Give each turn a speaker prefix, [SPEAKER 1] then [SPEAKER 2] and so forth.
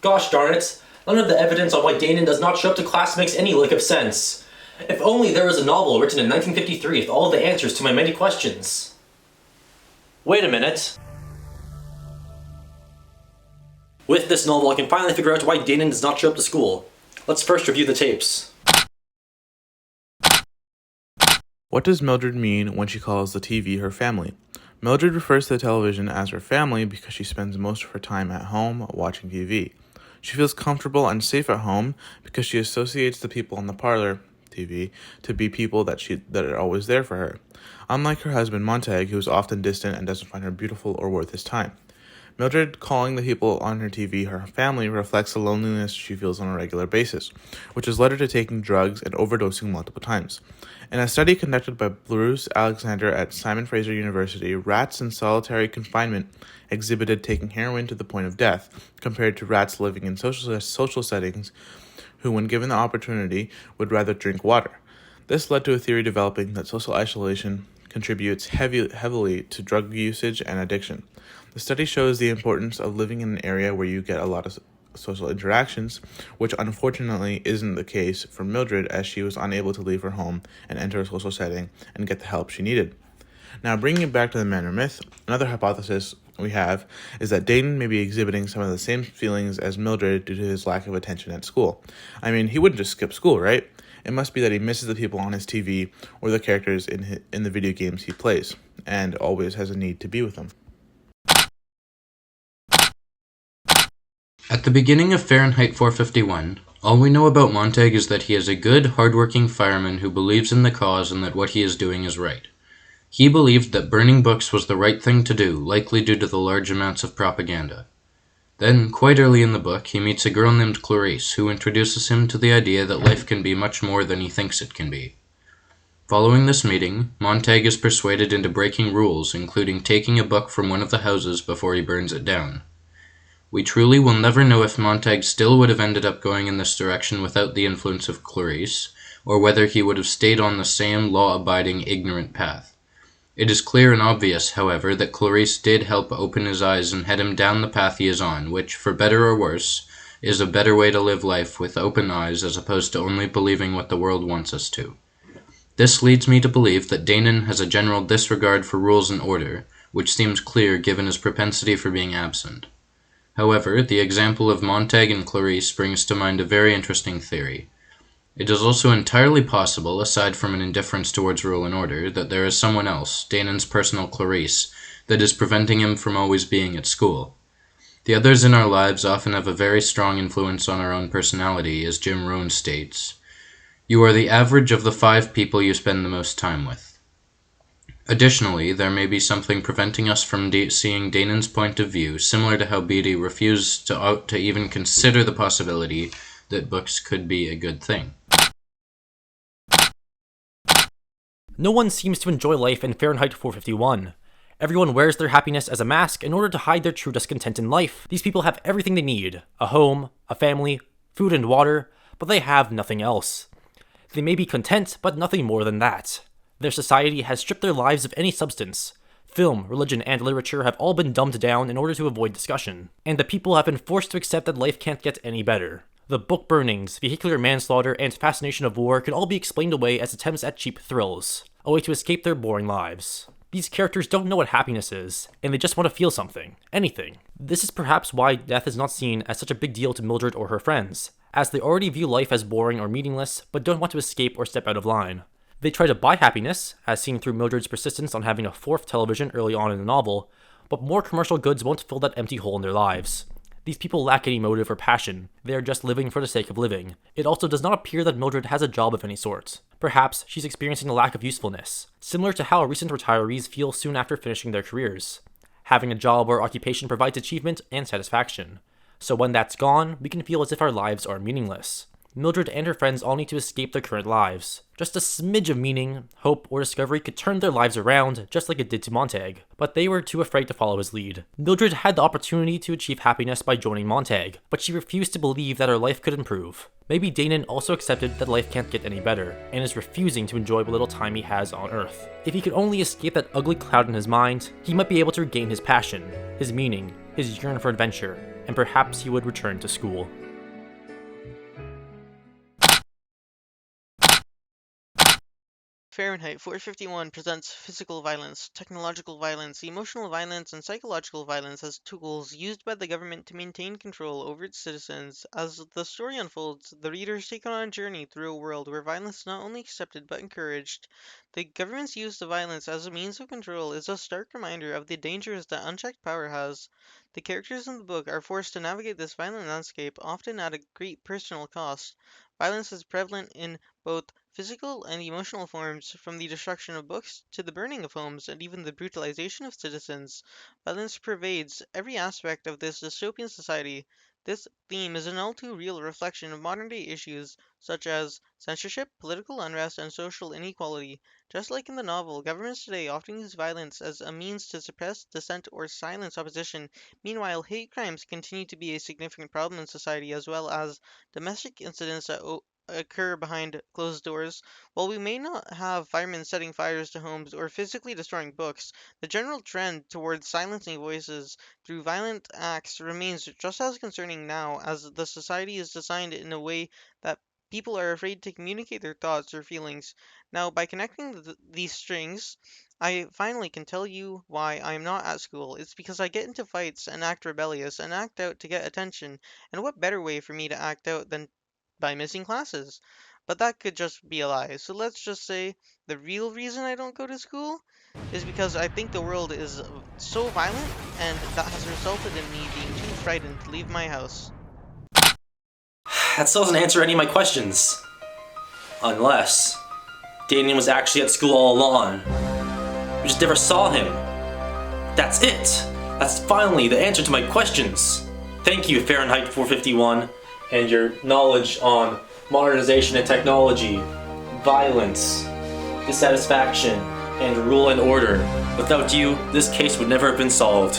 [SPEAKER 1] Gosh darn it, none of the evidence on why Daynen does not show up to class makes any lick of sense. If only there was a novel written in 1953 with all of the answers to my many questions. Wait a minute. With this novel, I can finally figure out why Daynen does not show up to school. Let's first review the tapes.
[SPEAKER 2] What does Mildred mean when she calls the TV her family? Mildred refers to the television as her family because she spends most of her time at home watching TV. She feels comfortable and safe at home because she associates the people on the parlor TV to be people that are always there for her, unlike her husband Montag, who is often distant and doesn't find her beautiful or worth his time. Mildred calling the people on her TV her family reflects the loneliness she feels on a regular basis, which has led her to taking drugs and overdosing multiple times. In a study conducted by Bruce Alexander at Simon Fraser University, rats in solitary confinement exhibited taking heroin to the point of death, compared to rats living in social settings who, when given the opportunity, would rather drink water. This led to a theory developing that social isolation contributes heavily to drug usage and addiction. The study shows the importance of living in an area where you get a lot of social interactions, which unfortunately isn't the case for Mildred, as she was unable to leave her home and enter a social setting and get the help she needed. Now, bringing it back to the man or myth, another hypothesis we have is that Daynen may be exhibiting some of the same feelings as Mildred due to his lack of attention at school. I mean, he wouldn't just skip school, right? It must be that he misses the people on his TV or the characters in the video games he plays, and always has a need to be with them.
[SPEAKER 3] At the beginning of Fahrenheit 451, all we know about Montag is that he is a good, hard-working fireman who believes in the cause and that what he is doing is right. He believed that burning books was the right thing to do, likely due to the large amounts of propaganda. Then, quite early in the book, he meets a girl named Clarice, who introduces him to the idea that life can be much more than he thinks it can be. Following this meeting, Montag is persuaded into breaking rules, including taking a book from one of the houses before he burns it down. We truly will never know if Montag still would have ended up going in this direction without the influence of Clarice, or whether he would have stayed on the same law-abiding, ignorant path. It is clear and obvious, however, that Clarice did help open his eyes and head him down the path he is on, which, for better or worse, is a better way to live life with open eyes as opposed to only believing what the world wants us to. This leads me to believe that Daynen has a general disregard for rules and order, which seems clear given his propensity for being absent. However, the example of Montag and Clarice brings to mind a very interesting theory. It is also entirely possible, aside from an indifference towards rule and order, that there is someone else, Daynen's personal Clarice, that is preventing him from always being at school. The others in our lives often have a very strong influence on our own personality, as Jim Rohn states. You are the average of the 5 people you spend the most time with. Additionally, there may be something preventing us from seeing Daynen's point of view, similar to how Beatty refused to even consider the possibility that books could be a good thing.
[SPEAKER 1] No one seems to enjoy life in Fahrenheit 451. Everyone wears their happiness as a mask in order to hide their true discontent in life. These people have everything they need: a home, a family, food and water, but they have nothing else. They may be content, but nothing more than that. Their society has stripped their lives of any substance. Film, religion, and literature have all been dumbed down in order to avoid discussion, and the people have been forced to accept that life can't get any better. The book burnings, vehicular manslaughter, and fascination of war can all be explained away as attempts at cheap thrills, a way to escape their boring lives. These characters don't know what happiness is, and they just want to feel something, anything. This is perhaps why death is not seen as such a big deal to Mildred or her friends, as they already view life as boring or meaningless, but don't want to escape or step out of line. They try to buy happiness, as seen through Mildred's persistence on having a 4th television early on in the novel, but more commercial goods won't fill that empty hole in their lives. These people lack any motive or passion. They are just living for the sake of living. It also does not appear that Mildred has a job of any sort. Perhaps she's experiencing a lack of usefulness, similar to how recent retirees feel soon after finishing their careers. Having a job or occupation provides achievement and satisfaction. So when that's gone, we can feel as if our lives are meaningless. Mildred and her friends all need to escape their current lives. Just a smidge of meaning, hope, or discovery could turn their lives around, just like it did to Montag. But they were too afraid to follow his lead. Mildred had the opportunity to achieve happiness by joining Montag, but she refused to believe that her life could improve. Maybe Daynen also accepted that life can't get any better, and is refusing to enjoy what little time he has on Earth. If he could only escape that ugly cloud in his mind, he might be able to regain his passion, his meaning, his yearn for adventure, and perhaps he would return to school.
[SPEAKER 4] Fahrenheit 451 presents physical violence, technological violence, emotional violence, and psychological violence as tools used by the government to maintain control over its citizens. As the story unfolds, the reader is taken on a journey through a world where violence is not only accepted but encouraged. The government's use of violence as a means of control is a stark reminder of the dangers that unchecked power has. The characters in the book are forced to navigate this violent landscape, often at a great personal cost. Violence is prevalent in both physical and emotional forms, from the destruction of books to the burning of homes and even the brutalization of citizens. Violence pervades every aspect of this dystopian society. This theme is an all too real reflection of modern day issues such as censorship, political unrest, and social inequality. Just like in the novel, governments today often use violence as a means to suppress dissent or silence opposition. Meanwhile, hate crimes continue to be a significant problem in society, as well as domestic incidents that occur behind closed doors. While we may not have firemen setting fires to homes or physically destroying books, the general trend towards silencing voices through violent acts remains just as concerning now, as the society is designed in a way that people are afraid to communicate their thoughts or feelings. Now, by connecting these strings, I finally can tell you why I am not at school. It's because I get into fights and act rebellious and act out to get attention. And what better way for me to act out than by missing classes? But that could just be a lie. So let's just say the real reason I don't go to school is because I think the world is so violent, and that has resulted in me being too frightened to leave my house.
[SPEAKER 1] That still doesn't answer any of my questions. Unless Daynen was actually at school all along. We just never saw him. That's it. That's finally the answer to my questions. Thank you, Fahrenheit 451, and your knowledge on modernization and technology, violence, dissatisfaction, and rule and order. Without you, this case would never have been solved.